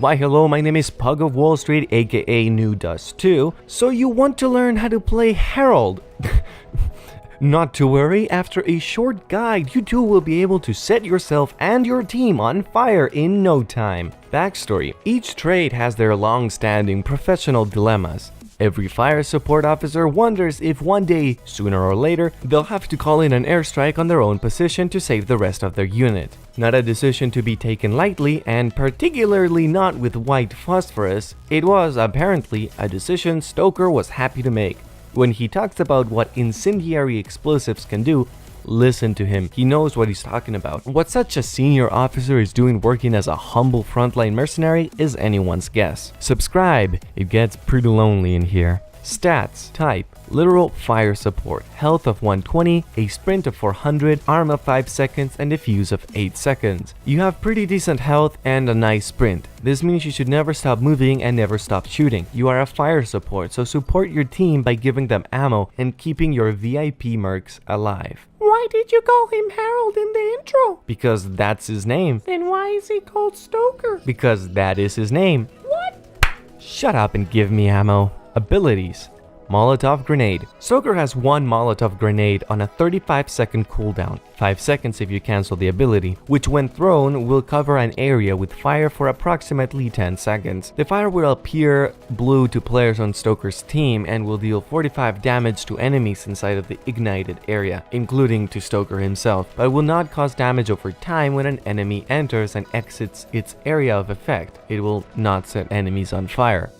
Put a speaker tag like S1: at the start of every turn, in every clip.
S1: Why hello, my name is Pug of Wall Street, aka New Dust 2. So you want to learn how to play Herald? Not to worry, after a short guide, you too will be able to set yourself and your team on fire in no time. Backstory: each trade has their long-standing professional dilemmas. Every fire support officer wonders if one day, sooner or later, they'll have to call in an airstrike on their own position to save the rest of their unit. Not a decision to be taken lightly, and particularly not with white phosphorus. It was, apparently, a decision Stoker was happy to make. When he talks about what incendiary explosives can do, listen to him. He knows what he's talking about. What such a senior officer is doing working as a humble frontline mercenary is anyone's guess. Subscribe, it gets pretty lonely in here. Stats: type, literal fire support, health of 120, a sprint of 400, arm of 5 seconds, and a fuse of 8 seconds. You have pretty decent health and a nice sprint. This means you should never stop moving and never stop shooting. You are a fire support, so support your team by giving them ammo and keeping your VIP mercs alive.
S2: Why did you call him Harold in the intro?
S1: Because that's his name.
S2: Then why is he called Stoker?
S1: Because that is his name.
S2: What?
S1: Shut up and give me ammo. Abilities: Molotov Grenade. Stoker has one Molotov Grenade on a 35-second cooldown, 5 seconds if you cancel the ability, which when thrown will cover an area with fire for approximately 10 seconds. The fire will appear blue to players on Stoker's team and will deal 45 damage to enemies inside of the ignited area, including to Stoker himself, but will not cause damage over time when an enemy enters and exits its area of effect. It will not set enemies on fire.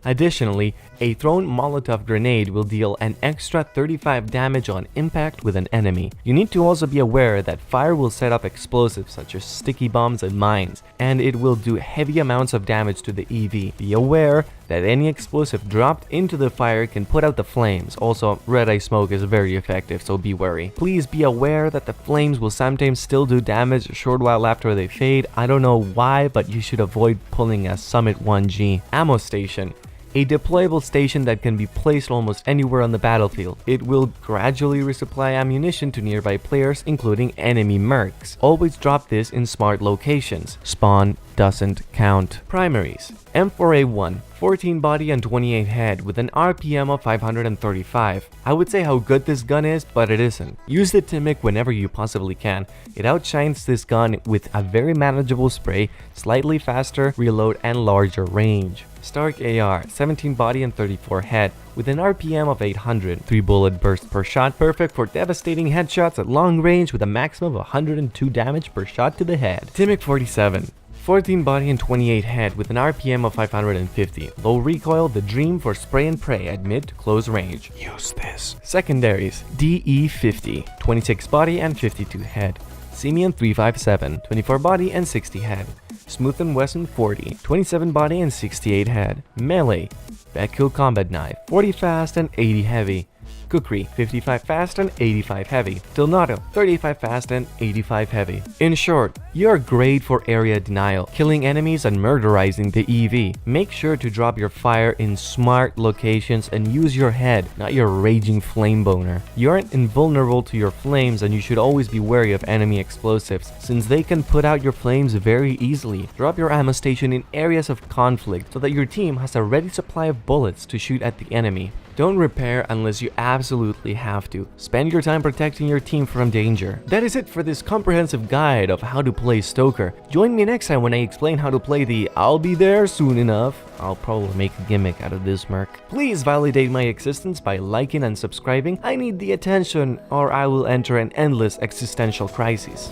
S1: Additionally, a thrown Molotov grenade will deal an extra 35 damage on impact with an enemy. You need to also be aware that fire will set up explosives such as sticky bombs and mines, and it will do heavy amounts of damage to the EV. Be aware that any explosive dropped into the fire can put out the flames. Also, red eye smoke is very effective, so be wary. Please be aware that the flames will sometimes still do damage a short while after they fade. I don't know why, but you should avoid pulling a Summit 1G. Ammo Station: a deployable station that can be placed almost anywhere on the battlefield. It will gradually resupply ammunition to nearby players, including enemy mercs. Always drop this in smart locations. Spawn doesn't count. Primaries: M4A1, 14 body and 28 head with an RPM of 535. I would say how good this gun is, but it isn't. Use the Timic whenever you possibly can. It outshines this gun with a very manageable spray, slightly faster reload, and larger range. Stark AR, 17 body and 34 head with an RPM of 800, 3 bullet bursts per shot, perfect for devastating headshots at long range with a maximum of 102 damage per shot to the head. Timic 47, 14 body and 28 head with an RPM of 550. Low recoil, the dream for spray and pray at mid to close range. Use this. Secondaries: DE50, 26 body and 52 head. Simeon 357, 24 body and 60 head. Smooth & Wesson 40, 27 body and 68 head. Melee: Backkill Combat Knife, 40 fast and 80 heavy. Kukri, 55 fast and 85 heavy. Tilnado, 35 fast and 85 heavy. In short, you're great for area denial, killing enemies and murderizing the EV. Make sure to drop your fire in smart locations and use your head, not your raging flame boner. You aren't invulnerable to your flames, and you should always be wary of enemy explosives, since they can put out your flames very easily. Drop your ammo station in areas of conflict so that your team has a ready supply of bullets to shoot at the enemy. Don't repair unless you absolutely have to. Spend your time protecting your team from danger. That is it for this comprehensive guide of how to play Stoker. Join me next time when I explain how to play the "I'll be there soon enough." I'll probably make a gimmick out of this merc. Please validate my existence by liking and subscribing. I need the attention, or I will enter an endless existential crisis.